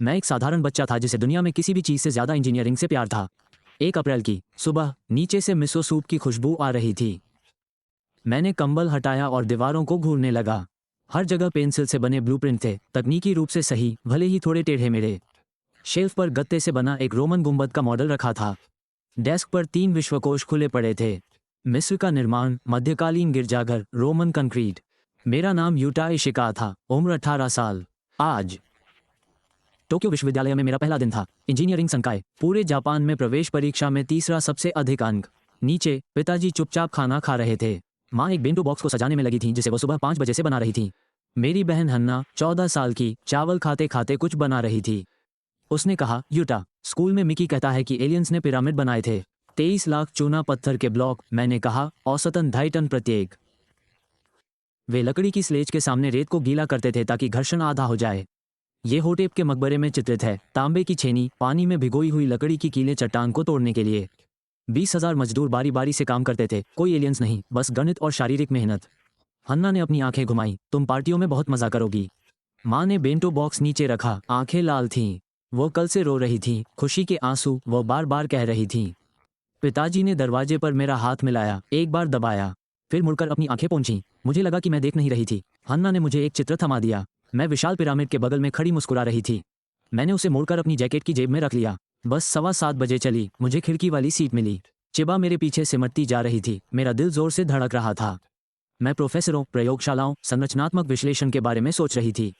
मैं एक साधारण बच्चा था जिसे दुनिया में किसी भी चीज़ से ज़्यादा इंजीनियरिंग से प्यार था। 1 अप्रैल की सुबह नीचे से मिसो सूप की खुशबू आ रही थी। मैंने कंबल हटाया और दीवारों को घूरने लगा। हर जगह पेंसिल से बने ब्लूप्रिंट थे, तकनीकी रूप से सही, भले ही थोड़े टेढ़े मेढ़े। शेल्फ पर गत्ते से बना एक रोमन गुंबद का मॉडल रखा था। डेस्क पर 3 विश्वकोश खुले पड़े थे। मिस्र का निर्माण, मध्यकालीन गिरजाघर, रोमन कंक्रीट। मेरा नाम यूटा इशिका था, उम्र 18 साल। आज टोक्यो विश्वविद्यालय में मेरा पहला दिन था। इंजीनियरिंग संकाय, पूरे जापान में प्रवेश परीक्षा में तीसरा सबसे अधिक अंक। नीचे पिताजी चुपचाप खाना खा रहे थे। माँ एक बेंटो बॉक्स को सजाने में लगी थी जिसे वो सुबह 5 बजे से बना रही थी। मेरी बहन हन्ना 14 साल की चावल खाते खाते कुछ बना रही थी। उसने कहा, यूटा, स्कूल में मिकी कहता है कि एलियंस ने पिरामिड बनाए थे। 23 लाख चूना पत्थर के ब्लॉक, मैंने कहा, औसतन 2.5 टन प्रत्येक। वे लकड़ी की स्लेज के सामने रेत को गीला करते थे ताकि घर्षण आधा हो जाए। ये होटेप के मकबरे में चित्रित है। तांबे की छेनी, पानी में भिगोई हुई लकड़ी की कीलें चट्टान को तोड़ने के लिए। 20,000 मजदूर बारी बारी से काम करते थे। कोई एलियंस नहीं, बस गणित और शारीरिक मेहनत। हन्ना ने अपनी आंखें घुमाई। तुम पार्टियों में बहुत मजा करोगी। माँ ने बेंटो बॉक्स नीचे रखा। आंखें लाल थीं। वो कल से रो रही थी, खुशी के आंसू, वो बार बार कह रही थी। पिताजी ने दरवाजे पर मेरा हाथ मिलाया, एक बार दबाया, फिर मुड़कर अपनी आंखें पोंछीं। मुझे लगा कि मैं देख नहीं रही थी। हन्ना ने मुझे एक चित्र थमा दिया। मैं विशाल पिरामिड के बगल में खड़ी मुस्कुरा रही थी। मैंने उसे मोड़कर अपनी जैकेट की जेब में रख लिया। बस 7:15 बजे चली। मुझे खिड़की वाली सीट मिली। चिबा मेरे पीछे सिमटती जा रही थी। मेरा दिल जोर से धड़क रहा था। मैं प्रोफेसरों, प्रयोगशालाओं, संरचनात्मक विश्लेषण के बारे में सोच रही थी।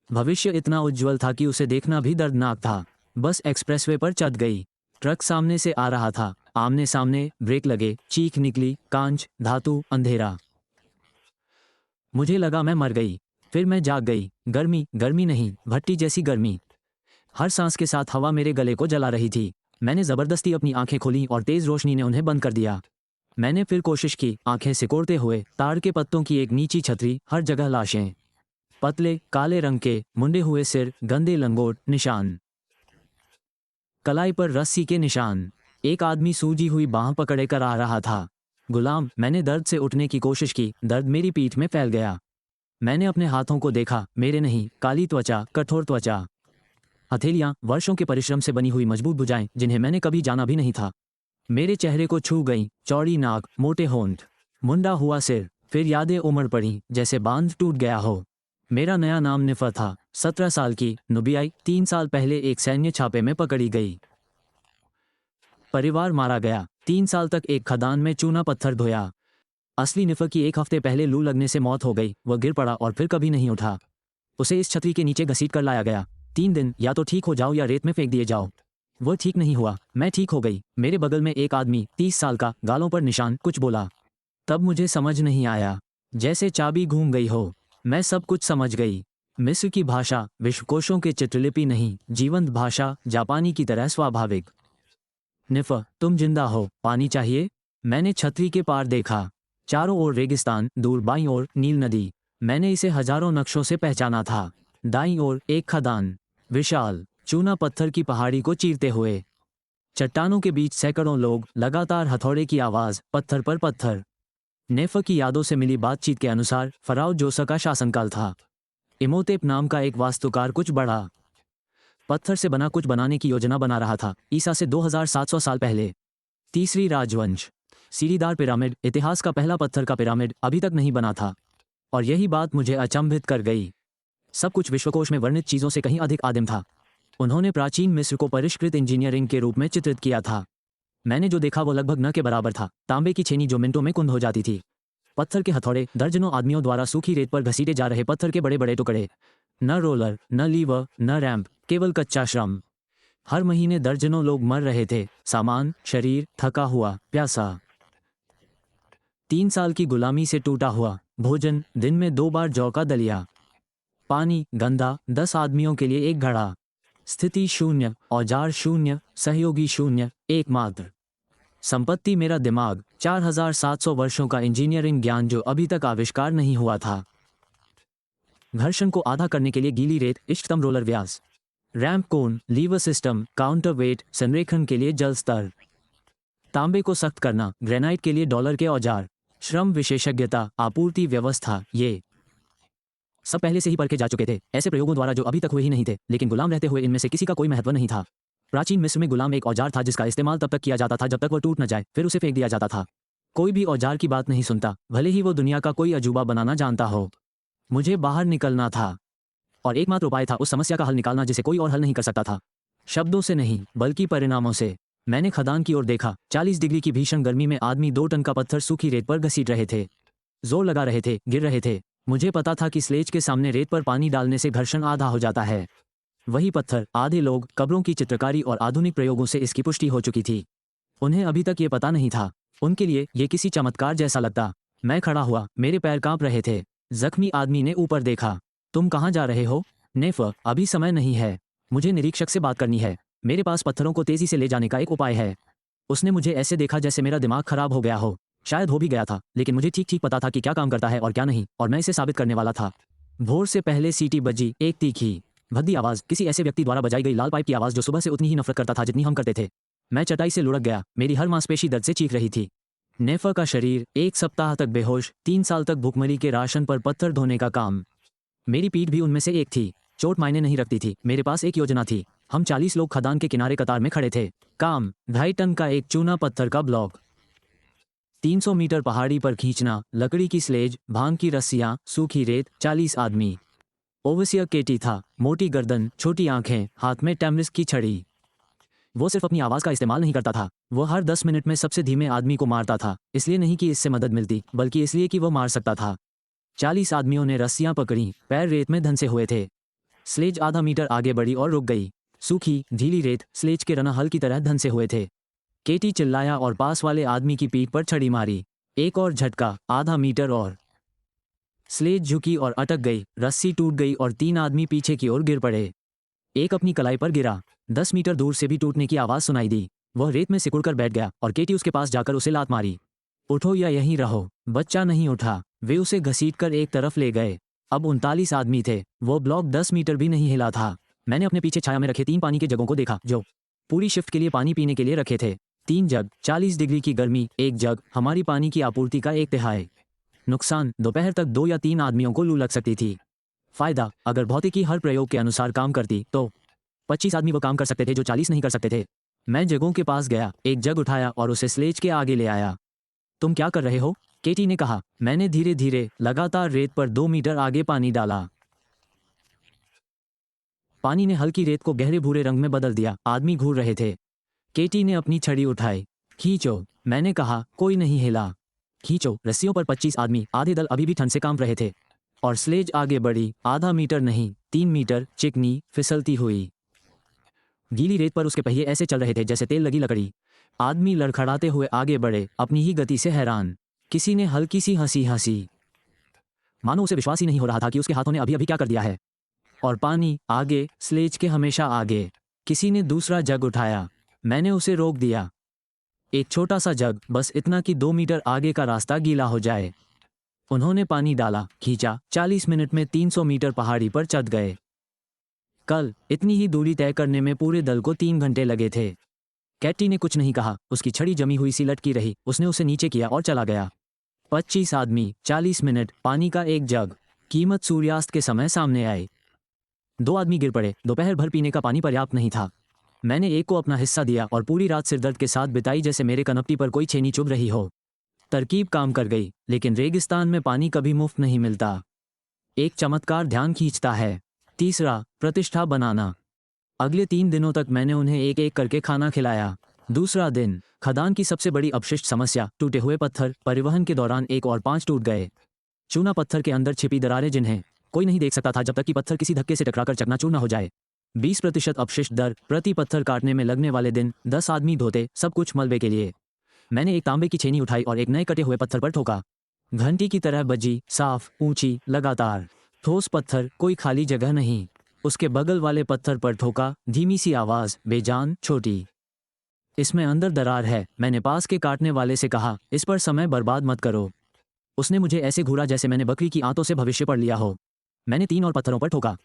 भविष्य इतना उज्ज्वल था कि उसे देखना भी दर्दनाक था। बस एक्सप्रेसवे पर चढ़ गई। ट्रक सामने से आ रहा था। आमने सामने, ब्रेक लगे, चीख निकली, कांच, धातु, अंधेरा। मुझे लगा मैं मर गई। फिर मैं जाग गई। गर्मी, गर्मी नहीं, भट्टी जैसी गर्मी। हर सांस के साथ हवा मेरे गले को जला रही थी। मैंने जबरदस्ती अपनी आंखें खोली और तेज रोशनी ने उन्हें बंद कर दिया। मैंने फिर कोशिश की, आंखें सिकोड़ते हुए। ताड़ के पत्तों की एक नीची छतरी, हर जगह लाशें। पतले, काले रंग के, मुंडे हुए सिर, गंदे लंगोट, निशान। कलाई पर रस्सी के निशान। एक आदमी सूजी हुई बांह पकड़े कर आ रहा था। गुलाम, मैंने दर्द से उठने की कोशिश की। दर्द मेरी पीठ में फैल गया। मैंने अपने हाथों को देखा, मेरे नहीं, काली त्वचा, कठोर त्वचा। हथेलियां, वर्षों के परिश्रम से बनी हुई मजबूत भुजाएं जिन्हें मैंने कभी जाना भी नहीं था। मेरे चेहरे को छू गईं। चौड़ी नाक, मोटे होंठ, मुंडा हुआ सिर। फिर यादें उमड़ पड़ी, जैसे बांध टूट गया हो। मेरा नया नाम निफा था। 17 साल की, नुबियाई, 3 साल पहले एक सैन्य छापे में पकड़ी गई। परिवार मारा गया। 3 साल तक एक खदान में चूना पत्थर धोया। असली निफा की 1 हफ्ते पहले लू लगने से मौत हो गई। वह गिर पड़ा और फिर कभी नहीं उठा। उसे इस छतरी के नीचे घसीट कर लाया गया। 3 दिन, या तो ठीक हो जाओ या रेत में फेंक दिए जाओ। वह ठीक नहीं हुआ। मैं ठीक हो गई। मेरे बगल में एक आदमी, 30 साल का, गालों पर निशान, कुछ बोला। तब मुझे समझ नहीं आया। जैसे चाबी घूम गई हो। मैं सब कुछ समझ गई। मिस्र की भाषा, विश्वकोशों के चित्रलिपि नहीं, जीवंत भाषा, जापानी की तरह स्वाभाविक। निफा, तुम जिंदा हो, पानी चाहिए? मैंने छतरी के पार देखा। चारों ओर रेगिस्तान, दूर बाईं ओर नील नदी। मैंने इसे हजारों नक्शों से पहचाना था। दाईं ओर एक खदान, विशाल, चूना पत्थर की पहाड़ी को चीरते हुए। चट्टानों के बीच सैकड़ों लोग, लगातार हथौड़े की आवाज, पत्थर पर पत्थर। नेफा की यादों से मिली बातचीत के अनुसार फराओ जोसा का शासनकाल था। इमोतेप नाम का एक वास्तुकार कुछ बड़ा पत्थर से बना कुछ बनाने की योजना बना रहा था। ईसा से 2700 साल पहले। तीसरी राजवंश। सीढ़ीदार पिरामिड, इतिहास का पहला पत्थर का पिरामिड, अभी तक नहीं बना था। और यही बात मुझे अचंभित कर गई। सब कुछ विश्वकोश में वर्णित चीज़ों से कहीं अधिक आदिम था। उन्होंने प्राचीन मिस्र को परिष्कृत इंजीनियरिंग के रूप में चित्रित किया था। मैंने जो देखा वो लगभग न के बराबर था। तांबे की छेनी जो मिनटों में कुंद हो जाती थी। पत्थर के हथौड़े, दर्जनों आदमियों द्वारा सूखी रेत पर घसीटे जा रहे पत्थर के बड़े बड़े टुकड़े। न रोलर, न लीवर, न रैंप, केवल कच्चा श्रम। हर महीने दर्जनों लोग मर रहे थे। सामान, शरीर, थका हुआ, प्यासा। 3 साल की गुलामी से टूटा हुआ। भोजन, दिन में 2 बार जौ का दलिया। पानी, गंदा, 10 आदमियों के लिए एक घड़ा। स्थिति शून्य, औजार शून्य, सहयोगी शून्य, एकमात्र। संपत्ति मेरा दिमाग, 4700 वर्षों का इंजीनियरिंग ज्ञान जो अभी तक आविष्कार नहीं हुआ था। घर्षण को आधा करने के लिए गीली रेत, इष्टतम रोलर व्यास। रैंप कोन, लीवर सिस्टम, काउंटर वेट, संरेखण के लिए जल स्तर। तांबे को सख्त करना, ग्रेनाइट के लिए डॉलर के औजार। श्रम विशेषज्ञता, आपूर्ति व्यवस्था, ये सब पहले से ही परखे जा चुके थे, ऐसे प्रयोगों द्वारा जो अभी तक हुए ही नहीं थे, लेकिन गुलाम रहते हुए इनमें से किसी का कोई महत्व नहीं था। प्राचीन मिस्र में गुलाम एक औजार था जिसका इस्तेमाल तब तक किया जाता था जब तक वह टूट न जाए, फिर उसे फेंक दिया जाता था। कोई भी औजार की बात नहीं सुनता, भले ही वो दुनिया का कोई अजूबा बनाना जानता हो। मुझे बाहर निकलना था और एकमात्र उपाय था उस समस्या का हल निकालना जिसे कोई और हल नहीं कर सकता था। शब्दों से नहीं बल्कि परिणामों से। मैंने खदान की ओर देखा। 40 डिग्री की भीषण गर्मी में आदमी 2 टन का पत्थर सूखी रेत पर घसीट रहे थे, जोर लगा रहे थे, गिर रहे थे। मुझे पता था कि स्लेज के सामने रेत पर पानी डालने से घर्षण आधा हो जाता है। वही पत्थर, आधे लोग, कब्रों की चित्रकारी और आधुनिक प्रयोगों से इसकी पुष्टि हो चुकी थी। उन्हें अभी तक ये पता नहीं था। उनके लिए ये किसी चमत्कार जैसा लगता। मैं खड़ा हुआ, मेरे पैर कांप रहे थे। जख्मी आदमी ने ऊपर देखा। तुम कहाँ जा रहे हो? नेफ, अभी समय नहीं है, मुझे निरीक्षक से बात करनी है। मेरे पास पत्थरों को तेजी से ले जाने का एक उपाय है। उसने मुझे ऐसे देखा जैसे मेरा दिमाग खराब हो गया हो। शायद हो भी गया था, लेकिन मुझे ठीक ठीक पता था कि क्या काम करता है और क्या नहीं, और मैं इसे साबित करने वाला था। भोर से पहले सीटी बजी, एक तीखी भद्दी आवाज, किसी ऐसे व्यक्ति द्वारा बजाई गई लाल पाइप की आवाज जो सुबह से उतनी ही नफरत करता था जितनी हम करते थे। मैं चटाई से लुढ़क गया, मेरी हर मांसपेशी दर्द से चीख रही थी। नेफा का शरीर 1 सप्ताह तक बेहोश, 3 साल तक भुखमरी के राशन पर पत्थर धोने का काम। मेरी पीठ भी उनमें से एक थी। चोट मायने नहीं रखती थी, मेरे पास एक योजना थी। हम 40 लोग खदान के किनारे कतार में खड़े थे। काम 2.5 टन का एक चूना पत्थर का ब्लॉक, 300 मीटर पहाड़ी पर खींचना, लकड़ी की स्लेज, भांग की रस्सियां, सूखी रेत, 40 आदमी। ओवसियर केटी था, मोटी गर्दन, छोटी आंखें, हाथ में टैमरिस्क की छड़ी। वो सिर्फ अपनी आवाज का इस्तेमाल नहीं करता था, वो हर 10 मिनट में सबसे धीमे आदमी को मारता था, इसलिए नहीं कि इससे मदद मिलती, बल्कि इसलिए कि वो मार सकता था। 40 आदमियों ने रस्सियां पकड़ी, पैर रेत में धंसे हुए थे। स्लेज आधा मीटर आगे बढ़ी और रुक गई। सूखी ढीली रेत, स्लेज के रना हल की तरह धंसे हुए थे। केटी चिल्लाया और पास वाले आदमी की पीठ पर छड़ी मारी। एक और झटका, आधा मीटर और। स्लेज झुकी और अटक गई, रस्सी टूट गई और 3 आदमी पीछे की ओर गिर पड़े। एक अपनी कलाई पर गिरा। 10 मीटर दूर से भी टूटने की आवाज सुनाई दी। वह रेत में सिकुड़कर बैठ गया और केटी उसके पास जाकर उसे लात मारी। उठो या यहीं रहो। बच्चा नहीं उठा। वे उसे घसीटकर एक तरफ ले गए। अब 39 आदमी थे। वो ब्लॉक 10 मीटर भी नहीं हिला था। मैंने अपने पीछे छाया में रखे 3 पानी के जगों को देखा जो पूरी शिफ्ट के लिए पानी पीने के लिए रखे थे। 3 जग, 40 डिग्री की गर्मी, 1 जग, हमारी पानी की आपूर्ति का 1/3। नुकसान, दोपहर तक 2 या 3 आदमियों को लू लग सकती थी। फायदा, अगर भौतिकी हर प्रयोग के अनुसार काम करती तो 25 आदमी वो काम कर सकते थे जो 40 नहीं कर सकते थे। मैं जगों के पास गया, एक जग उठाया और उसे स्लेज के आगे ले आया। तुम क्या कर रहे हो? केटी ने कहा। मैंने धीरे धीरे लगातार रेत पर 2 मीटर आगे पानी डाला। पानी ने हल्की रेत को गहरे भूरे रंग में बदल दिया। आदमी घूर रहे थे। केटी ने अपनी छड़ी उठाई। खींचो, मैंने कहा। कोई नहीं हिला। खींचो। रस्सियों पर 25 आदमी, आधे दल अभी भी ठंड से कांप रहे थे। और स्लेज आगे बढ़ी, आधा मीटर नहीं, 3 मीटर, चिकनी, फिसलती हुई। गीली रेत पर उसके पहिए ऐसे चल रहे थे जैसे तेल लगी लकड़ी। आदमी लड़खड़ाते हुए आगे बढ़े, अपनी ही गति से हैरान। किसी ने हल्की सी हंसी हंसी, मानो उसे विश्वास ही नहीं हो रहा था कि उसके हाथों ने अभी अभी क्या कर दिया है। और पानी आगे, स्लेज के हमेशा आगे। किसी ने दूसरा जग उठाया। मैंने उसे रोक दिया। एक छोटा सा जग, बस इतना कि 2 मीटर आगे का रास्ता गीला हो जाए। उन्होंने पानी डाला, खींचा। 40 मिनट में 300 मीटर पहाड़ी पर चढ़ गए। कल इतनी ही दूरी तय करने में पूरे दल को 3 घंटे लगे थे। कैटी ने कुछ नहीं कहा, उसकी छड़ी जमी हुई सी लटकी रही। उसने उसे नीचे किया और चला गया। 25 आदमी, 40 मिनट, पानी का एक जग। कीमत सूर्यास्त के समय सामने आई। 2 आदमी गिर पड़े। दोपहर भर पीने का पानी पर्याप्त नहीं था। मैंने एक को अपना हिस्सा दिया और पूरी रात सिरदर्द के साथ बिताई जैसे मेरे कनपटी पर कोई छेनी चुभ रही हो। तरकीब काम कर गई, लेकिन रेगिस्तान में पानी कभी मुफ्त नहीं मिलता। एक चमत्कार ध्यान खींचता है। तीसरा, प्रतिष्ठा बनाना। अगले 3 दिनों तक मैंने उन्हें एक एक करके खाना खिलाया। दूसरा दिन, खदान की सबसे बड़ी अपशिष्ट समस्या, टूटे हुए पत्थर। परिवहन के दौरान 1 और 5 टूट गए। चूना पत्थर के अंदर छिपी दरारें जिन्हें कोई नहीं देख सकता था जब तक कि पत्थर किसी धक्के से टकराकर चकनाचूर न हो जाए। 20% अपशिष्ट दर, प्रति पत्थर काटने में लगने वाले दिन, 10 आदमी धोते, सब कुछ मलबे के लिए। मैंने एक तांबे की छेनी उठाई और एक नए कटे हुए पत्थर पर ठोका। घंटी की तरह बजी, साफ, ऊंची, लगातार। ठोस पत्थर, कोई खाली जगह नहीं। उसके बगल वाले पत्थर पर ठोका, धीमी सी आवाज, बेजान, छोटी। इसमें अंदर दरार है। मैंने पास के काटने वाले से कहा, इस पर समय बर्बाद मत करो। उसने मुझे ऐसे घूरा जैसे मैंने बकरी की आंतों से भविष्य पढ़ लिया हो। मैंने 3 और पत्थरों पर ठोका।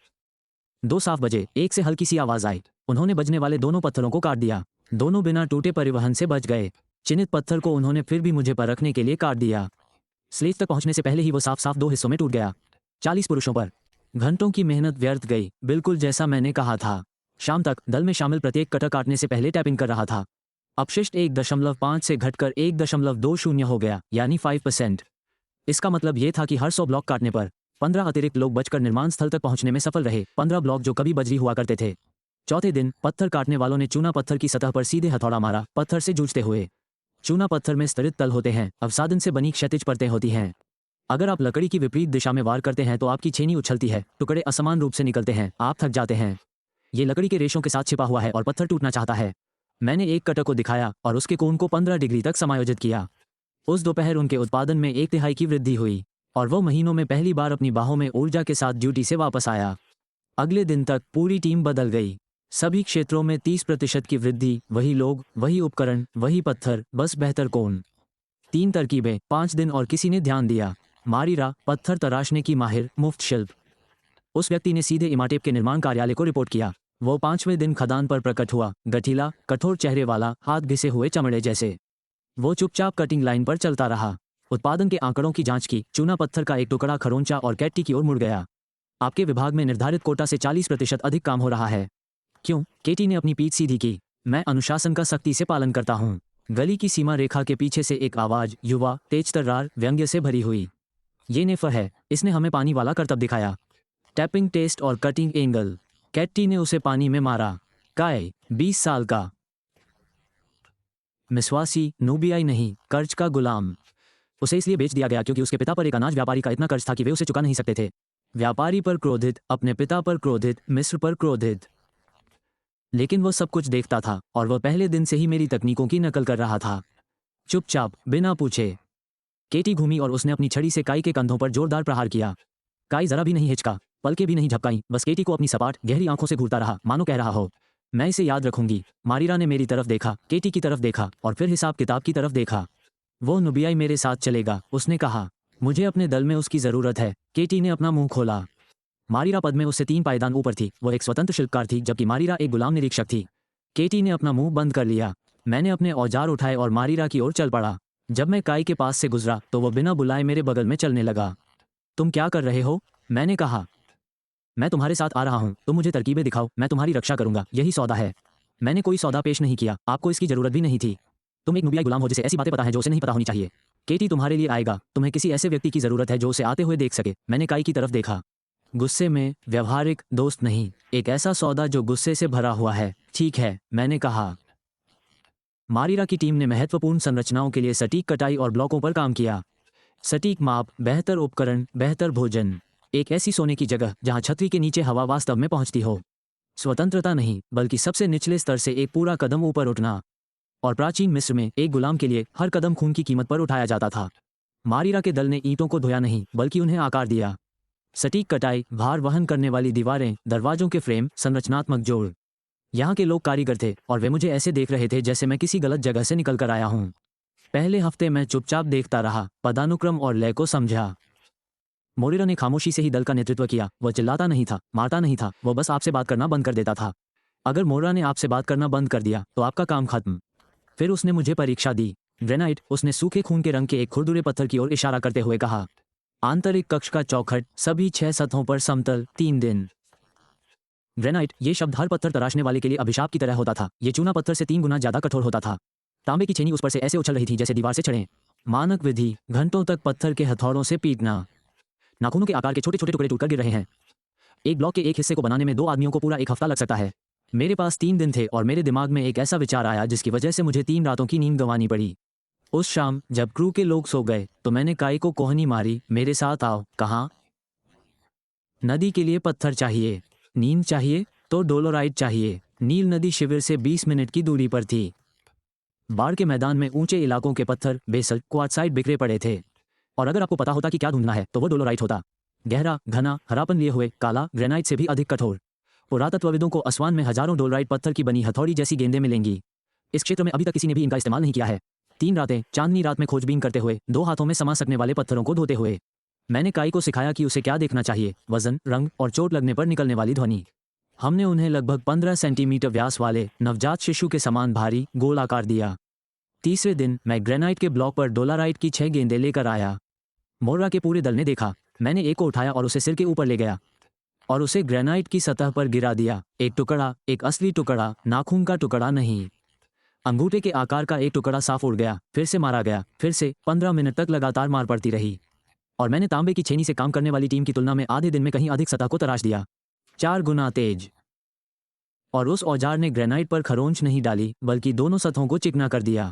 2 साफ बजे। एक से हल्की सी आवाज आई। उन्होंने बजने वाले दोनों पत्थरों को काट दिया। दोनों बिना टूटे परिवहन से बच गए। चिन्हित पत्थर को उन्होंने फिर भी मुझे परखने के लिए काट दिया। स्लेज तक पहुंचने से पहले ही वो साफ साफ 2 हिस्सों में टूट गया। 40 पुरुषों पर। घंटों की मेहनत व्यर्थ गई, बिल्कुल जैसा मैंने कहा था। शाम तक दल में शामिल प्रत्येक कटर काटने से पहले टैपिंग कर रहा था। अपशिष्ट 1.5 से घटकर 1.20 हो गया, यानी 5%। इसका मतलब ये था कि हर 100 ब्लॉक काटने पर 15 अतिरिक्त लोग बचकर निर्माण स्थल तक पहुंचने में सफल रहे। 15 ब्लॉक जो कभी बजरी हुआ करते थे। चौथे दिन पत्थर काटने वालों ने चूना पत्थर की सतह पर सीधे हथौड़ा मारा, पत्थर से जूझते हुए। चूना पत्थर में स्तरित तल होते हैं, अवसादन से बनी क्षैतिज परतें होती हैं। अगर आप लकड़ी की विपरीत दिशा में वार करते हैं तो आपकी छेनी उछलती है, टुकड़े असमान रूप से निकलते हैं, आप थक जाते हैं। ये लकड़ी के रेशों के साथ छिपा हुआ है और पत्थर टूटना चाहता है। मैंने एक कटर को दिखाया और उसके कोण को 15 डिग्री तक समायोजित किया। उस दोपहर उनके उत्पादन में 1/3 की वृद्धि हुई और वो महीनों में पहली बार अपनी बाहों में ऊर्जा के साथ ड्यूटी से वापस आया। अगले दिन तक पूरी टीम बदल गई। सभी क्षेत्रों में 30% की वृद्धि, वही लोग, वही उपकरण, वही पत्थर, बस बेहतर कोण। 3 तरकीबें, 5 दिन और किसी ने ध्यान दिया। मारीरा, पत्थर तराशने की माहिर, मुफ्त शिल्प। उस व्यक्ति ने सीधे इमाटेप के निर्माण कार्यालय को रिपोर्ट किया। वो 5वें दिन खदान पर प्रकट हुआ, गठीला, कठोर चेहरे वाला, हाथ घिसे हुए चमड़े जैसे। वो चुपचाप कटिंग लाइन पर चलता रहा। उत्पादन के आंकड़ों की जांच की। चूना पत्थर का एक टुकड़ा खरोंचा और कैट्टी की ओर मुड़ गया। आपके विभाग में निर्धारित कोटा से 40% अधिक काम हो रहा है। क्यों? केटी ने अपनी पीठ सीधी की। मैं अनुशासन का सख्ती से पालन करता हूँ। गली की सीमा रेखा के पीछे से एक आवाज, युवा, तेज तर्रार, व्यंग्य से भरी हुई। ये नेफर है, इसने हमें पानी वाला करतब दिखाया। टैपिंग टेस्ट और कटिंग एंगल। कैट्टी ने उसे पानी में मारा। काय, 20 साल का, मिसवासी, नूबियाई नहीं, कर्ज का गुलाम। उसे इसलिए बेच दिया गया क्योंकि उसके पिता पर एक अनाज व्यापारी का इतना कर्ज था कि वे उसे चुका नहीं सकते थे। व्यापारी पर क्रोधित, अपने पिता पर क्रोधित, मिस्र पर क्रोधित। लेकिन वह सब कुछ देखता था और वह पहले दिन से ही मेरी तकनीकों की नकल कर रहा था। चुपचाप, बिना पूछे। केटी घूमी और उसने अपनी छड़ी से काई के कंधों पर जोरदार प्रहार किया। काई जरा भी नहीं हिचका, पलके भी नहीं झपकाई, बस केटी को अपनी सपाट, गहरी आंखों से घूरता रहा, मानो कह रहा हो, मैं इसे याद रखूंगी। मारीरा ने मेरी तरफ देखा, केटी की तरफ देखा और फिर हिसाब किताब की तरफ देखा। वो नुबियाई मेरे साथ चलेगा, उसने कहा। मुझे अपने दल में उसकी जरूरत है। केटी ने अपना मुंह खोला। मारीरा पद में उससे 3 पायदान ऊपर थी। वो एक स्वतंत्र शिल्पकार थी, जबकि मारीरा एक गुलाम निरीक्षक थी। केटी ने अपना मुंह बंद कर लिया। मैंने अपने औजार उठाए और मारीरा की ओर चल पड़ा। जब मैं काई के पास से गुजरा तो वह बिना बुलाए मेरे बगल में चलने लगा। तुम क्या कर रहे हो? मैंने कहा। मैं तुम्हारे साथ आ रहा हूँ, तुम मुझे तरकीबें दिखाओ, मैं तुम्हारी रक्षा करूंगा, यही सौदा है। मैंने कोई सौदा पेश नहीं किया, आपको इसकी जरूरत भी नहीं थी। तुम एक नुबियाई गुलाम हो जिसे ऐसी बातें पता है जो उसे नहीं पता होनी चाहिए। केटी तुम्हारे लिए आएगा, तुम्हें किसी ऐसे व्यक्ति की जरूरत है जो उसे आते हुए देख सके। मैंने काई की तरफ देखा। गुस्से में, व्यवहारिक, दोस्त नहीं, एक ऐसा सौदा जो गुस्से से भरा हुआ है। ठीक है, मैंने कहा। मारीरा की टीम ने महत्वपूर्ण संरचनाओं के लिए सटीक कटाई और ब्लॉकों पर काम किया। सटीक माप, बेहतर उपकरण, बेहतर भोजन। एक ऐसी सोने की जगह जहां छतरी के नीचे हवा वास्तव में पहुंचती हो। स्वतंत्रता नहीं, बल्कि सबसे निचले स्तर से एक पूरा कदम ऊपर उठना। और प्राचीन मिस्र में एक गुलाम के लिए हर कदम खून की कीमत पर उठाया जाता था। मारीरा के दल ने ईंटों को धोया नहीं, बल्कि उन्हें आकार दिया। सटीक कटाई, भार वहन करने वाली दीवारें, दरवाजों के फ्रेम, संरचनात्मक जोड़। यहाँ के लोग कारीगर थे और वे मुझे ऐसे देख रहे थे जैसे मैं किसी गलत जगह से निकल कर आया हूँ। पहले हफ्ते मैं चुपचाप देखता रहा, पदानुक्रम और लय को समझा। मोरेरा ने खामोशी से ही दल का नेतृत्व किया। वह चिल्लाता नहीं था, मारता नहीं था, वह बस आपसे बात करना बंद कर देता था। अगर मोरेरा ने आपसे बात करना बंद कर दिया तो आपका काम खत्म। फिर उसने मुझे परीक्षा दी। ग्रेनाइट, उसने सूखे खून के रंग के एक खुरदुरे पत्थर की ओर इशारा करते हुए कहा। आंतरिक कक्ष का चौखट, सभी 6 सतहों पर समतल, 3 दिन। ग्रेनाइट, ये शब्द हर पत्थर तराशने वाले के लिए अभिशाप की तरह होता था। ये चूना पत्थर से 3 गुना ज्यादा कठोर होता था। तांबे की छेनी उस पर से ऐसे उछल रही थी जैसे दीवार से चढ़े। मानक विधि, घंटों तक पत्थर के हथौड़ों से पीटना। नाखूनों के आकार के छोटे छोटे टुकड़े टूटकर गिर रहे हैं। एक ब्लॉक के एक हिस्से को बनाने में 2 आदमियों को पूरा 1 हफ्ता लग सकता है। मेरे पास 3 दिन थे और मेरे दिमाग में एक ऐसा विचार आया जिसकी वजह से मुझे 3 रातों की नींद गंवानी पड़ी। उस शाम जब क्रू के लोग सो गए तो मैंने काई को कोहनी मारी, मेरे साथ आओ। कहाँ? नदी के लिए पत्थर चाहिए। नींद चाहिए तो डोलोराइट चाहिए। नील नदी शिविर से 20 मिनट की दूरी पर थी। बाढ़ के मैदान में ऊंचे इलाकों के पत्थर, बेसल्ट, क्वार्टसाइट बिखरे पड़े थे। और अगर आपको पता होता कि क्या ढूंढना है तो वो डोलोराइट होता। गहरा, घना, हरापन लिए हुए, काला, ग्रेनाइट से भी अधिक कठोर। पुरातत्वविदों को असवान में हजारों डोलोराइट पत्थर की बनी हथौड़ी जैसी गेंदें मिलेंगी। इस क्षेत्र में अभी तक किसी ने भी इनका इस्तेमाल नहीं किया है। 3 रातें चांदनी रात में खोजबीन करते हुए, 2 हाथों में समा सकने वाले पत्थरों को धोते हुए। मैंने काई को सिखाया कि उसे क्या देखना चाहिए, वजन, रंग और चोट लगने पर निकलने वाली ध्वनि। हमने उन्हें लगभग 15 सेंटीमीटर व्यास वाले नवजात शिशु के समान भारी गोल आकार दिया। तीसरे दिन मैं ग्रेनाइट के ब्लॉक पर डोलाराइट की 6 गेंदें लेकर आया। मोर्रा के पूरे दल ने देखा। मैंने एक को उठाया और उसे सिर के ऊपर ले गया। और उसे ग्रेनाइट की सतह पर गिरा दिया। एक टुकड़ा, एक असली टुकड़ा, नाखून का टुकड़ा नहीं। अंगूठे के आकार का एक टुकड़ा साफ उड़ गया। फिर से मारा गया। फिर से 15 मिनट तक लगातार मार पड़ती रही। और मैंने तांबे की छेनी से काम करने वाली टीम की तुलना में आधे दिन में कहीं अधिक सतह को तराश दिया, 4 गुना तेज। और उस औजार ने ग्रेनाइट पर खरोंच नहीं डाली, बल्कि दोनों सतहों को चिकना कर दिया।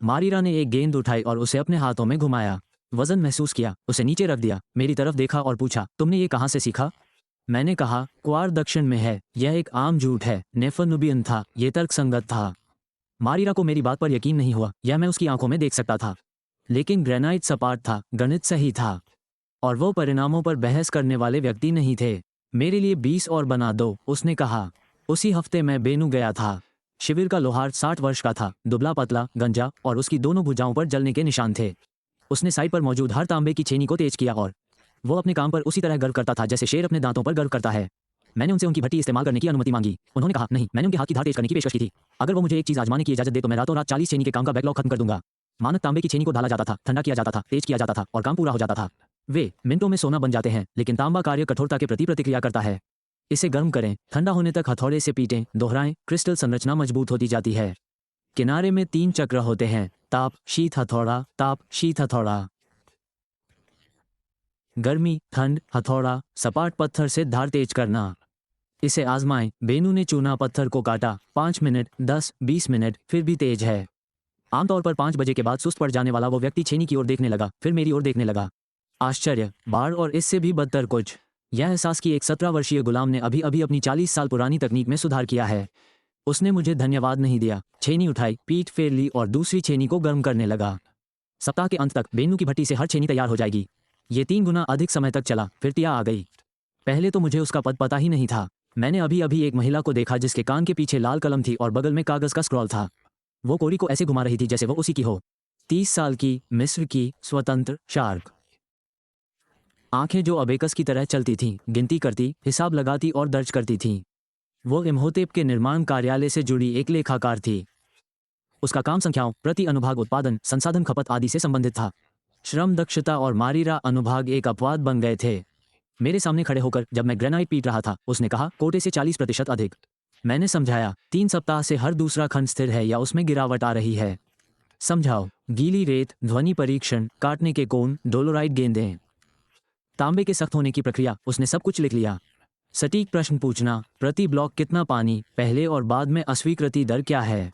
मारिरा ने एक गेंद उठाई और उसे अपने हाथों में घुमाया। वजन महसूस किया, उसे नीचे रख दिया, मेरी तरफ देखा और पूछा, तुमने ये कहाँ से सीखा? मैंने कहा, क्वार दक्षिण में है। यह एक आम झूठ है, नेफनुबियन था, ये तर्कसंगत था। मारिरा को मेरी बात पर यकीन नहीं हुआ, यह मैं उसकी आंखों में देख सकता था। लेकिन ग्रेनाइट सपाट था, गणित सही था, और वो परिणामों पर बहस करने वाले व्यक्ति नहीं थे। मेरे लिए 20 और बना दो, उसने कहा। उसी हफ्ते मैं बेनू गया था। शिविर का लोहार 60 वर्ष का था, दुबला पतला, गंजा, और उसकी दोनों भुजाओं पर जलने के निशान थे। उसने साइड पर मौजूद हर तांबे की छेनी को तेज किया और वो अपने काम पर उसी तरह गर्व करता था जैसे शेर अपने दांतों पर गर्व करता है। मैंने उनसे उनकी भट्टी इस्तेमाल करने की अनुमति मांगी। उन्होंने कहा नहीं। मैंने उनके हाथ की धार तेज करने की पेशकश की थी। अगर वो मुझे एक चीज़ आजमाने की इजाजत दे तो मैं रातों रात 40 छेनी के काम का बैकलॉग खत्म कर दूंगा। मानक तांबे की छेनी को ढाला जाता था, ठंडा किया जाता था, तेज किया जाता था और काम पूरा हो जाता था। वे मिनटों में सोना बन जाते हैं, लेकिन तांबा कार्य कठोरता के प्रति प्रतिक्रिया करता है। इसे गर्म करें, ठंडा होने तक हथौड़े से पीटें, दोहराएं, क्रिस्टल संरचना मजबूत होती जाती है। किनारे में 3 चक्र होते हैं, ताप, शीत, हथौड़ा, ताप, शीत, हथौड़ा। गर्मी, ठंड, हथौड़ा, सपाट पत्थर से धार तेज करना। इसे आजमाएं। बेनू ने चूना पत्थर को काटा। 5 मिनट, 10, 20 मिनट, फिर भी तेज है। आमतौर पर 5 बजे के बाद सुस्त पड़ जाने वाला वो व्यक्ति छेनी की ओर देखने लगा, फिर मेरी ओर देखने लगा। आश्चर्य, बाढ़ और इससे भी बदतर कुछ। यह एहसास कि एक 17 वर्षीय गुलाम ने अभी अभी अपनी 40 साल पुरानी तकनीक में सुधार किया है। उसने मुझे धन्यवाद नहीं दिया। छेनी उठाई, पीठ फेर ली और दूसरी छेनी को गर्म करने लगा। सप्ताह के अंत तक बेनू की भट्टी से हर छेनी तैयार हो जाएगी। ये 3 गुना अधिक समय तक चला। फिर टिया आ गई। पहले तो मुझे उसका पद पता ही नहीं था। मैंने अभी अभी एक महिला को देखा जिसके कान के पीछे लाल कलम थी और बगल में कागज का स्क्रॉल था। वो कोरी को ऐसे घुमा रही थी जैसे वो उसी की हो। 30 साल की, मिस्र की, स्वतंत्र, शार्क। आंखें जो अबेकस की तरह चलती थीं, गिनती करती, हिसाब लगाती और दर्ज करती थीं। वो इम्होतेप के निर्माण कार्यालय से जुड़ी एक लेखाकार थी। उसका काम संख्याओं, प्रति अनुभाग उत्पादन, संसाधन खपत आदि से संबंधित था। श्रम दक्षता और मारिरा अनुभाग एक अपवाद बन गए थे। मेरे सामने खड़े होकर जब मैं ग्रेनाइट पीट रहा था, उसने कहा, कोटे से 40% अधिक। मैंने समझाया, 3 सप्ताह से हर दूसरा खंड स्थिर है या उसमें गिरावट आ रही है। समझाओ। गीली रेत, ध्वनि परीक्षण, काटने के कोण, डोलोराइट गेंदें, तांबे के सख्त होने की प्रक्रिया, उसने सब कुछ लिख लिया। सटीक प्रश्न पूछना, प्रति ब्लॉक कितना पानी, पहले और बाद में अस्वीकृति दर क्या है,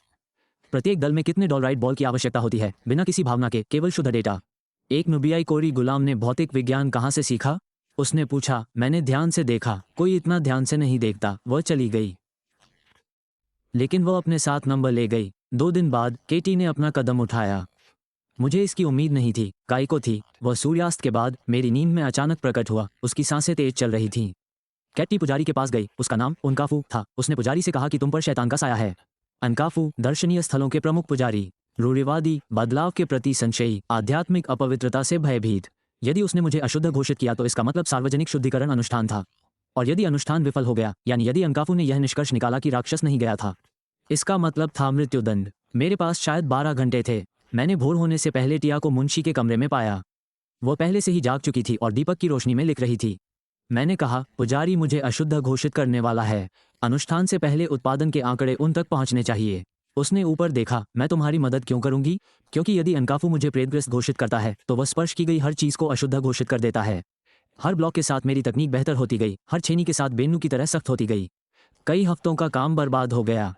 प्रत्येक दल में कितने डोलोराइट बॉल की आवश्यकता होती है, बिना किसी भावना के, केवल शुद्ध डेटा। एक नुबियाई कोरी गुलाम ने भौतिक विज्ञान कहाँ से सीखा? उसने पूछा। मैंने ध्यान से देखा। कोई इतना ध्यान से नहीं देखता। वह चली गई, लेकिन वह अपने साथ नंबर ले गई। 2 दिन बाद केटी ने अपना कदम उठाया। मुझे इसकी उम्मीद नहीं थी। काय को थी? वह सूर्यास्त के बाद मेरी नींद में अचानक प्रकट हुआ। उसकी सांसें तेज चल रही थीं। कैटी पुजारी के पास गई। उसका नाम उनकाफू था। उसने पुजारी से कहा कि तुम पर शैतान का साया है। अनकाफू, दर्शनीय स्थलों के प्रमुख पुजारी, रूढ़िवादी, बदलाव के प्रति संशयी, आध्यात्मिक अपवित्रता से भयभीत। यदि उसने मुझे अशुद्ध घोषित किया तो इसका मतलब सार्वजनिक शुद्धिकरण अनुष्ठान था। और यदि अनुष्ठान विफल हो गया, यानी यदि अनकाफू ने यह निष्कर्ष निकाला कि राक्षस नहीं गया था, इसका मतलब था मृत्युदंड। मेरे पास शायद 12 घंटे थे। मैंने भोर होने से पहले टिया को मुंशी के कमरे में पाया। वो पहले से ही जाग चुकी थी और दीपक की रोशनी में लिख रही थी। मैंने कहा, पुजारी मुझे अशुद्ध घोषित करने वाला है। अनुष्ठान से पहले उत्पादन के आंकड़े उन तक पहुंचने चाहिए। उसने ऊपर देखा। मैं तुम्हारी मदद क्यों करूंगी? क्योंकि यदि अनकाफू मुझे प्रेतग्रस्त घोषित करता है तो वह स्पर्श की गई हर चीज को अशुद्ध घोषित कर देता है। हर ब्लॉक के साथ मेरी तकनीक बेहतर होती गई। हर छेनी के साथ बेन्नू की तरह सख्त होती गई। कई हफ्तों का काम बर्बाद हो गया।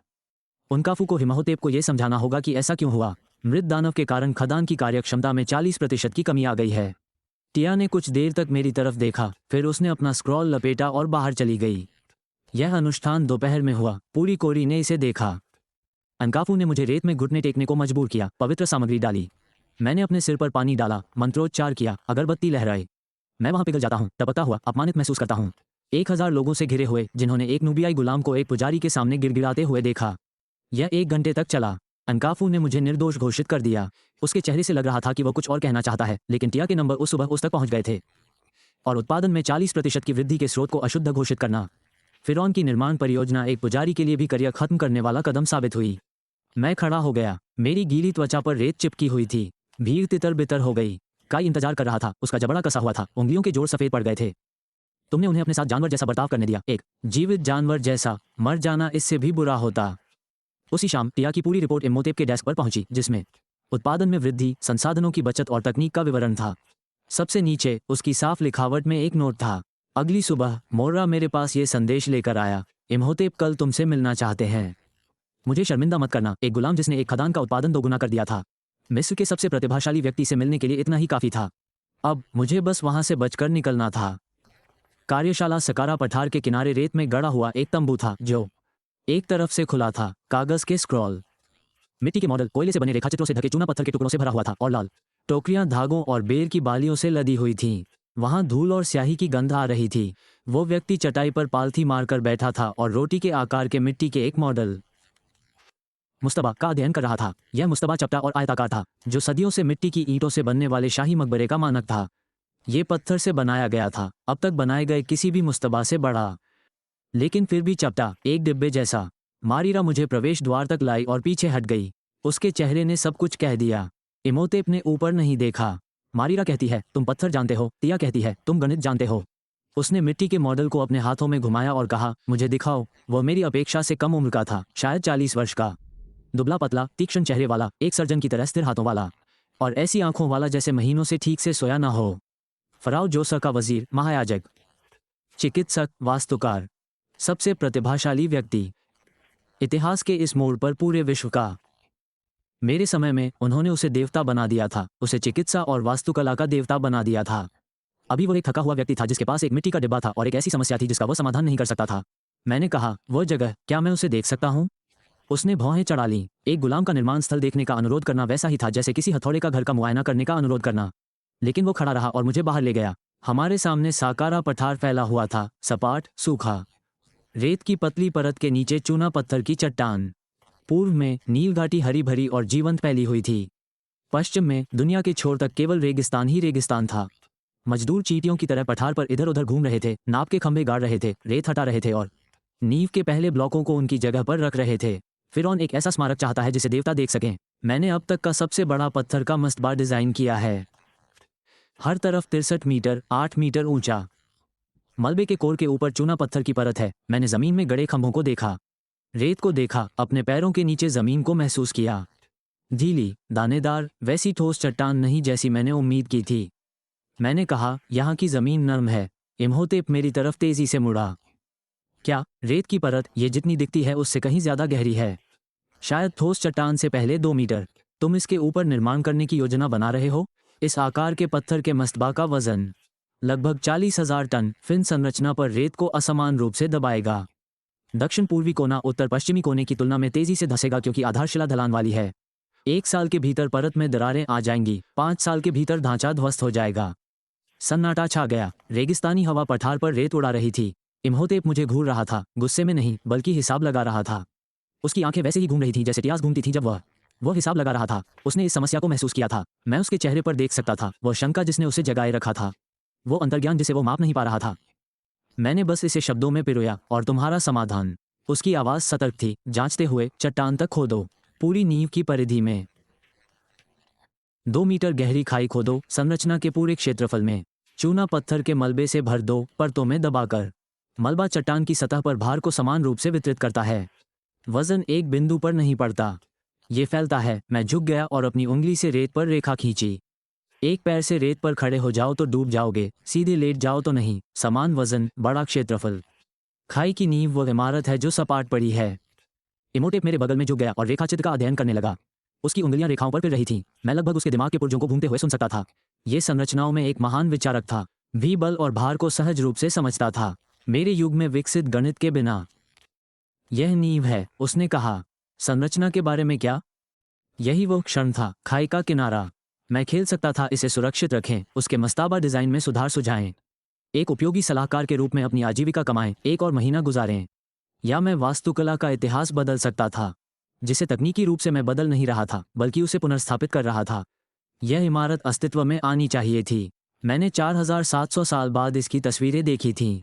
उनकाफू को हिमहोतेप को यह समझाना होगा कि ऐसा क्यों हुआ। मृत दानव के कारण खदान की कार्यक्षमता में 40% की कमी आ गई है। टिया ने कुछ देर तक मेरी तरफ देखा, फिर उसने अपना स्क्रॉल लपेटा और बाहर चली गई। यह अनुष्ठान दोपहर में हुआ। पूरी कोरी ने इसे देखा। अनकाफू ने मुझे रेत में घुटने टेकने को मजबूर किया, पवित्र सामग्री डाली। मैंने अपने सिर पर पानी डाला, मंत्रोच्चार किया, अगरबत्ती लहराई। मैं वहां पिघल जाता हूँ, टपकता हुआ, अपमानित महसूस करता हूँ। 1000 लोगों से घिरे हुए, जिन्होंने एक नुबियाई गुलाम को एक पुजारी के सामने गिड़गिड़ाते हुए देखा। यह 1 घंटे तक चला। अनकाफू ने मुझे निर्दोष घोषित कर दिया। उसके चेहरे से लग रहा था कि वह कुछ और कहना चाहता है, लेकिन टिया के नंबर उस सुबह उस तक पहुंच गए थे। और उत्पादन में 40% की वृद्धि के स्रोत को अशुद्ध घोषित करना। फिरौन की निर्माण परियोजना एक पुजारी के लिए भी करियर खत्म करने वाला कदम साबित हुई। मैं खड़ा हो गया। मेरी गीली त्वचा पर रेत चिपकी हुई थी। भीड़ तितर बितर हो गई। काई इंतजार कर रहा था। उसका जबड़ा कसा हुआ था। उंगलियों के जोड़ सफेद पड़ गए थे। तुमने उन्हें अपने साथ जानवर जैसा बर्ताव करने दिया, एक जीवित जानवर जैसा। मर जाना इससे भी बुरा होता। उसी शाम टिया की पूरी रिपोर्ट इम्होटेप के डेस्क पर पहुंची, जिसमें उत्पादन में वृद्धि, संसाधनों की बचत और तकनीक का विवरण था। सबसे नीचे उसकी साफ लिखावट में एक नोट था। अगली सुबह मोर्रा मेरे पास ये संदेश लेकर आया, इम्होटेप कल तुमसे मिलना चाहते हैं। मुझे शर्मिंदा मत करना, एक गुलाम जिसने एक खदान का उत्पादन दोगुना कर दिया था। मिस्र के सबसे प्रतिभाशाली व्यक्ति से मिलने के लिए इतना ही काफी था। अब मुझे बस वहां से बचकर निकलना था। कार्यशाला सकारा पठार के किनारे रेत में गड़ा हुआ एक तंबू था, जो एक तरफ से खुला था। कागज के स्क्रॉल, मिट्टी के मॉडल, कोयले से बने रेखाचित्रों से ढके चूना पत्थर के टुकड़ों से भरा हुआ था, और लाल टोकरियां धागों और बेर की बालियों से लदी हुई थीं। वहां धूल और स्याही की गंध आ रही थी। वो व्यक्ति चटाई पर पालथी मारकर बैठा था और रोटी के आकार के मिट्टी के एक मॉडल मुस्तबा का अध्ययन कर रहा था। यह मुस्तबा चपटा और आयताकार था, जो सदियों से मिट्टी की ईंटों से बनने वाले शाही मकबरे का मानक था। ये पत्थर से बनाया गया था, अब तक बनाए गए किसी भी मुस्तबा से बड़ा, लेकिन फिर भी चपटा, एक डिब्बे जैसा। मारीरा मुझे प्रवेश द्वार तक लाई और पीछे हट गई। उसके चेहरे ने सब कुछ कह दिया। इम्होटेप ने ऊपर नहीं देखा। मारीरा कहती है तुम पत्थर जानते हो, टिया कहती है तुम गणित जानते हो। उसने मिट्टी के मॉडल को अपने हाथों में घुमाया और कहा, मुझे दिखाओ। वह मेरी अपेक्षा से कम उम्र का था, शायद 40 वर्ष का। दुबला पतला, तीक्ष्ण चेहरे वाला, एक सर्जन की तरह स्थिर हाथों वाला, और ऐसी आंखों वाला जैसे महीनों से ठीक से सोया ना हो। फराओ जोसा का वजीर, महायाजक, चिकित्सक, वास्तुकार, सबसे प्रतिभाशाली व्यक्ति इतिहास के इस मोड़ पर पूरे विश्व का। मेरे समय में उन्होंने उसे देवता बना दिया था, उसे चिकित्सा और वास्तुकला का देवता बना दिया था। अभी वो एक थका हुआ व्यक्ति था जिसके पास एक मिट्टी का डिब्बा था और एक ऐसी समस्या थी जिसका वह समाधान नहीं कर सकता था। मैंने कहा, वह जगह, क्या मैं उसे देख सकता हूँ? उसने भौहें चढ़ा लीं। एक गुलाम का निर्माण स्थल देखने का अनुरोध करना वैसा ही था जैसे किसी हथौड़े का घर का मुआयना करने का अनुरोध करना। लेकिन वो खड़ा रहा और मुझे बाहर ले गया। हमारे सामने साकारा पठार फैला हुआ था, सपाट, सूखा, रेत की पतली परत के नीचे चूना पत्थर की चट्टान। पूर्व में नील घाटी हरी भरी और जीवंत फैली हुई थी। पश्चिम में दुनिया के छोर तक केवल रेगिस्तान ही रेगिस्तान था। मजदूर चींटियों की तरह पठार पर इधर उधर घूम रहे थे, नाप के खंभे गाड़ रहे थे, रेत हटा रहे थे और नींव के पहले ब्लॉकों को उनकी जगह पर रख रहे थे। फिरौन एक ऐसा स्मारक चाहता है जिसे देवता देख सकें। मैंने अब तक का सबसे बड़ा पत्थर का मस्तबा डिजाइन किया है। हर तरफ 63 मीटर, 8 मीटर ऊंचा। मलबे के कोर के ऊपर चूना पत्थर की परत है। मैंने जमीन में गड़े खंभों को देखा, रेत को देखा, अपने पैरों के नीचे जमीन को महसूस किया। ढीली, दानेदार, वैसी ठोस चट्टान नहीं जैसी मैंने उम्मीद की थी। मैंने कहा, यहाँ की जमीन नरम है। इम्होटेप मेरी तरफ तेजी से मुड़ा। क्या रेत की परत, ये जितनी दिखती है उससे कहीं ज्यादा गहरी है? शायद ठोस चट्टान से पहले 2 मीटर। तुम इसके ऊपर निर्माण करने की योजना बना रहे हो? इस आकार के पत्थर के मस्तबा का वजन लगभग 40,000 टन फिन संरचना पर रेत को असमान रूप से दबाएगा। दक्षिण पूर्वी कोना उत्तर पश्चिमी कोने की तुलना में तेजी से धंसेगा क्योंकि आधारशिला ढलान वाली है। 1 साल के भीतर परत में दरारें आ जाएंगी, 5 साल के भीतर ढांचा ध्वस्त हो जाएगा। सन्नाटा छा गया। रेगिस्तानी हवा पठार पर रेत उड़ा रही थी। इम्होटेप मुझे घूर रहा था, गुस्से में नहीं बल्कि हिसाब लगा रहा था। उसकी आंखें वैसे ही घूम रही थीं जैसे टियास घूमती थीं जब वह हिसाब लगा रहा था। उसने इस समस्या को महसूस किया था। मैं उसके चेहरे पर देख सकता था, वह शंका जिसने उसे जगाए रखा था, वो अंतर्ज्ञान जिसे वो माप नहीं पा रहा था। मैंने बस इसे शब्दों में पिरोया, और तुम्हारा समाधान। उसकी आवाज सतर्क थी, जांचते हुए, चट्टान तक खोदो, पूरी नींव की परिधि में 2 मीटर गहरी खाई खोदो, संरचना के पूरे क्षेत्रफल में। चूना पत्थर के मलबे से भर दो, परतों में दबाकर। मलबा चट्टान की सतह पर भार को समान रूप से वितरित करता है। वजन एक बिंदु पर नहीं पड़ता, ये फैलता है। मैं झुक गया और अपनी उंगली से रेत पर रेखा खींची। एक पैर से रेत पर खड़े हो जाओ तो डूब जाओगे, सीधे लेट जाओ तो नहीं। समान वजन, बड़ा क्षेत्रफल। खाई की नींव वो इमारत है जो सपाट पड़ी है। इम्होटेप मेरे बगल में झुक गया और रेखाचित्र का अध्ययन करने लगा। उसकी उंगलियां रेखाओं पर फिर रही थीं। मैं लगभग उसके दिमाग के पुर्जों को घूमते हुए सुन सकता था। ये संरचनाओं में एक महान विचारक था, भी बल और भार को सहज रूप से समझता था, मेरे युग में विकसित गणित के बिना। यह नींव है, उसने कहा। संरचना के बारे में क्या? यही वो क्षण था, खाई का किनारा। मैं खेल सकता था, इसे सुरक्षित रखें, उसके मस्ताबा डिजाइन में सुधार सुझाएं, एक उपयोगी सलाहकार के रूप में अपनी आजीविका कमाएं, 1 और महीना गुजारें। या मैं वास्तुकला का इतिहास बदल सकता था, जिसे तकनीकी रूप से मैं बदल नहीं रहा था बल्कि उसे पुनर्स्थापित कर रहा था। यह इमारत अस्तित्व में आनी चाहिए थी। मैंने 4700 साल बाद इसकी तस्वीरें देखी थीं।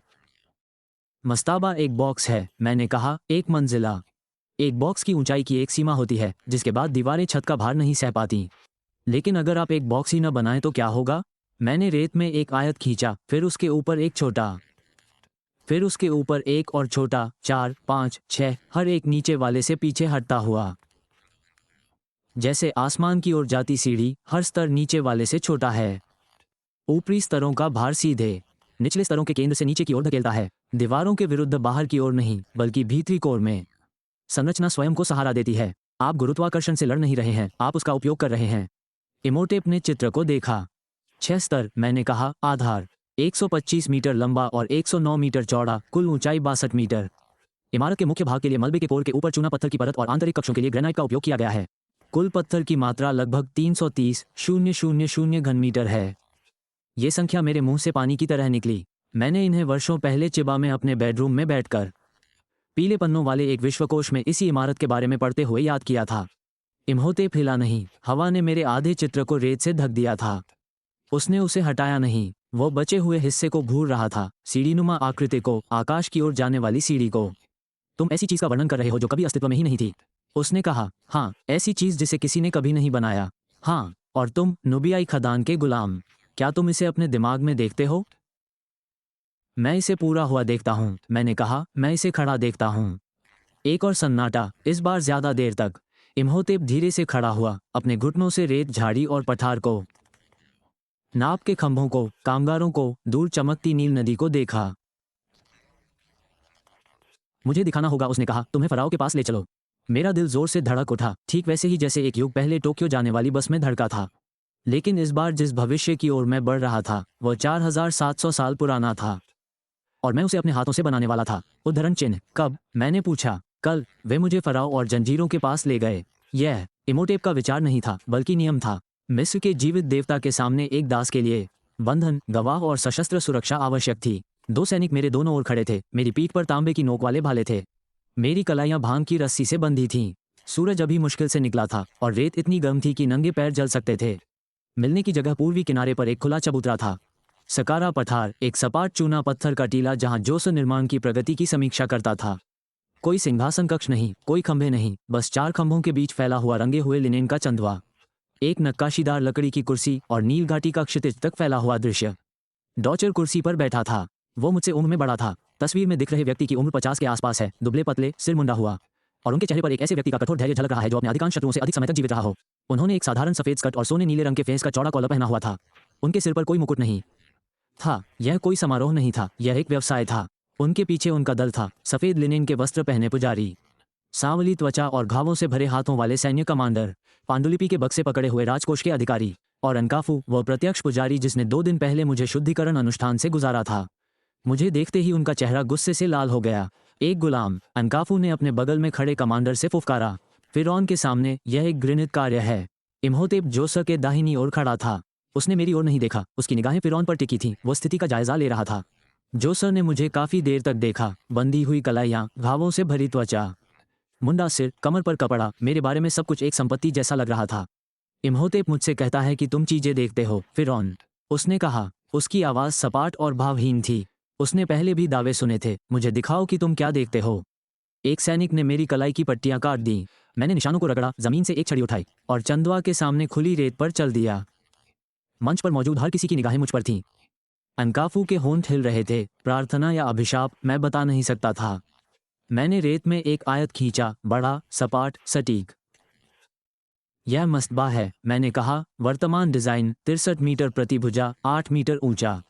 मस्ताबा एक बॉक्स है, मैंने कहा, 1 मंजिला। एक बॉक्स की ऊंचाई की एक सीमा होती है जिसके बाद दीवारें छत का भार नहीं सह पाती। लेकिन अगर आप एक बॉक्स ही न बनाएं तो क्या होगा? मैंने रेत में एक आयत खींचा, फिर उसके ऊपर एक छोटा फिर उसके ऊपर एक और छोटा, 4, 5, 6, हर एक नीचे वाले से पीछे हटता हुआ। जैसे आसमान की ओर जाती सीढ़ी, हर स्तर नीचे वाले से छोटा है। ऊपरी स्तरों का भार सीधे निचले स्तरों के केंद्र से नीचे की ओर धकेलता है, दीवारों के विरुद्ध बाहर की ओर नहीं, बल्कि भीतरी कोर में। संरचना स्वयं को सहारा देती है। आप गुरुत्वाकर्षण से लड़ नहीं रहे हैं, आप उसका उपयोग कर रहे हैं। इमोटेप ने चित्र को देखा। 6 स्तर, मैंने कहा। आधार 125 मीटर लंबा और 109 मीटर चौड़ा, कुल ऊंचाई 62 मीटर। इमारत के मुख्य भाग के लिए मलबे के कोर के ऊपर चूना पत्थर की परत और आंतरिक कक्षों के लिए ग्रेनाइट का उपयोग किया गया है। कुल पत्थर की मात्रा लगभग 330,000 घन मीटर है। ये संख्या मेरे मुंह से पानी की तरह निकली। मैंने इन्हें वर्षों पहले चिबा में अपने बेडरूम में बैठकर पीले पन्नों वाले एक विश्वकोश में इसी इमारत के बारे में पढ़ते हुए याद किया था। इमोटेप हिला नहीं। हवा ने मेरे आधे चित्र को रेत से ढक दिया था। उसने उसे हटाया नहीं। वो बचे हुए हिस्से को घूर रहा था, सीढ़ीनुमा आकृति को, आकाश की ओर जाने वाली सीढ़ी को। तुम ऐसी चीज का वर्णन कर रहे हो जो कभी अस्तित्व में ही नहीं थी। उसने कहा, हाँ, ऐसी चीज जिसे किसी ने कभी नहीं बनाया। हाँ, और तुम नुबियाई खदान के गुलाम। क्या तुम इसे अपने दिमाग में देखते हो? मैं इसे पूरा हुआ देखता हूँ, मैंने कहा। मैं इसे खड़ा देखता हूँ। एक और सन्नाटा, इस बार ज्यादा देर तक। इमोटेप धीरे से खड़ा हुआ, अपने घुटनों से रेत झाड़ी और पठार को, नाव के खंभों को, कामगारों को, दूर चमकती नील नदी को देखा। मुझे दिखाना होगा, उसने कहा। तुम्हें फराओ के पास ले चलो। मेरा दिल जोर से धड़क उठा, ठीक वैसे ही जैसे एक युग पहले टोक्यो जाने वाली बस में धड़का था। लेकिन इस बार जिस भविष्य की ओर मैं बढ़ रहा था, वह 4700 साल पुराना था, और मैं उसे अपने हाथों से बनाने वाला था। उद्धरण चिन्ह। कब? मैंने पूछा। कल। वे मुझे फराओ और जंजीरों के पास ले गए। यह इमोटेप का विचार नहीं था, बल्कि नियम था। मिस्र के जीवित देवता के सामने एक दास के लिए बंधन, गवाह और सशस्त्र सुरक्षा आवश्यक थी। 2 सैनिक मेरे दोनों ओर खड़े थे। मेरी पीठ पर तांबे की नोक वाले भाले थे। मेरी कलाइयां भांग की रस्सी से बंधी थीं। सूरज अभी मुश्किल से निकला था और रेत इतनी गर्म थी कि नंगे पैर जल सकते थे। मिलने की जगह पूर्वी किनारे पर एक खुला चबूतरा था। सकारा पठार, एक सपाट चूना पत्थर का टीला जहां जोश निर्माण की प्रगति की समीक्षा करता था। कोई सिंहासन कक्ष नहीं, कोई खंभे नहीं, बस 4 खंभों के बीच फैला हुआ रंगे हुए लिनेन का चंदवा, एक नक्काशीदार लकड़ी की कुर्सी और नील घाटी का क्षितिज तक फैला हुआ दृश्य। डॉचर कुर्सी पर बैठा था। वो मुझसे उम्र में बड़ा था। तस्वीर में दिख रहे व्यक्ति की उम्र 50 के आसपास है, दुबले पतले, सिर मुंडा हुआ, और उनके चेहरे पर एक ऐसे व्यक्ति का कठोर धैर्य झलक रहा है जो अपने अधिकांश शत्रुओं से अधिक समय तक जीवित रहा हो। उन्होंने एक साधारण सफेद स्कर्ट और सोने नीले रंग के फेस का चौड़ा कॉलर पहना हुआ था। उनके सिर पर कोई मुकुट नहीं था। यह कोई समारोह नहीं था, यह एक व्यवसाय था। उनके पीछे उनका दल था, सफेद लिनेन के वस्त्र पहने पुजारी, सांवली त्वचा और घावों से भरे हाथों वाले सैन्य कमांडर, पांडुलिपि के बक्से पकड़े हुए राजकोष के अधिकारी, और अनकाफू, वह प्रत्यक्ष पुजारी जिसने 2 दिन पहले मुझे शुद्धिकरण अनुष्ठान से गुजारा था। मुझे देखते ही उनका चेहरा गुस्से से लाल हो गया। एक गुलाम, अनकाफू ने अपने बगल में खड़े कमांडर से फुफकारा। फिरौन के सामने यह एक घृणित कार्य है। इमोटेप जोसर के दाहिनी ओर खड़ा था। उसने मेरी ओर नहीं देखा, उसकी निगाहें फिरौन पर टिकी थीं। वो स्थिति का जायजा ले रहा था। जोसर ने मुझे काफी देर तक देखा। बंधी हुई कलाइयां, घावों से भरी त्वचा, मुंडा सिर, कमर पर कपड़ा, मेरे बारे में सब कुछ एक संपत्ति जैसा लग रहा था। इमोटेप मुझसे कहता है कि तुम चीजें देखते हो, फिरौन, उसने कहा। उसकी आवाज सपाट और भावहीन थी। उसने पहले भी दावे सुने थे। मुझे दिखाओ कि तुम क्या देखते हो। एक सैनिक ने मेरी कलाई की पट्टियां काट दी। मैंने निशानों को रगड़ा, जमीन से एक छड़ी उठाई और चंदवा के सामने खुली रेत पर चल दिया। मंच पर मौजूद हर किसी की निगाहें मुझ पर थीं। अनकाफू के होंठ हिल रहे थे। प्रार्थना या अभिशाप, मैं बता नहीं सकता था। मैंने रेत में एक आयत खींचा, बड़ा, सपाट, सटीक। यह मस्तबा है, मैंने कहा। वर्तमान डिजाइन, 63 मीटर प्रति भुजा, 8 मीटर ऊंचा।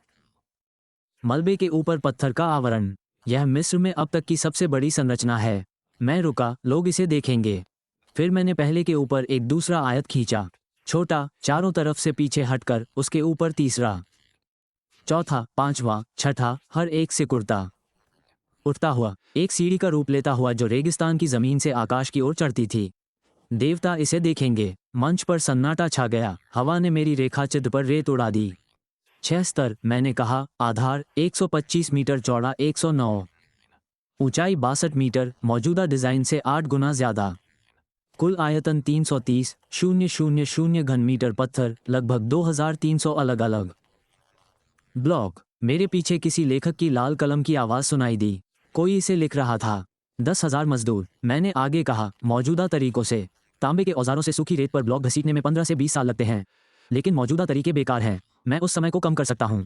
मलबे के ऊपर पत्थर का आवरण। यह मिस्र में अब तक की सबसे बड़ी संरचना है। मैं रुका, लोग इसे देखेंगे। फिर मैंने पहले के ऊपर एक दूसरा आयत खींचा, छोटा, चारों तरफ से पीछे हटकर, उसके ऊपर तीसरा, चौथा, 5वां, छठा, हर एक से कुर्ता उठता हुआ, एक सीढ़ी का रूप लेता हुआ जो रेगिस्तान की जमीन से आकाश की ओर चढ़ती थी। देवता इसे देखेंगे। मंच पर सन्नाटा छा गया। हवा ने मेरी रेखा चित्र पर रेत उड़ा दी। 6 स्तर, मैंने कहा। आधार 125 मीटर चौड़ा, 109 ऊंचाई, 62 मीटर, मौजूदा डिजाइन से 8 गुना ज्यादा। कुल आयतन 330,000 घन मीटर पत्थर, लगभग 2300 अलग अलग ब्लॉक। मेरे पीछे किसी लेखक की लाल कलम की आवाज सुनाई दी। कोई इसे लिख रहा था। 10,000 मजदूर, मैंने आगे कहा, मौजूदा तरीकों से। तांबे के औजारों से सूखी रेत पर ब्लॉक घसीटने में 15 से 20 साल लगते हैं, लेकिन मौजूदा तरीके बेकार हैं। मैं उस समय को कम कर सकता हूँ।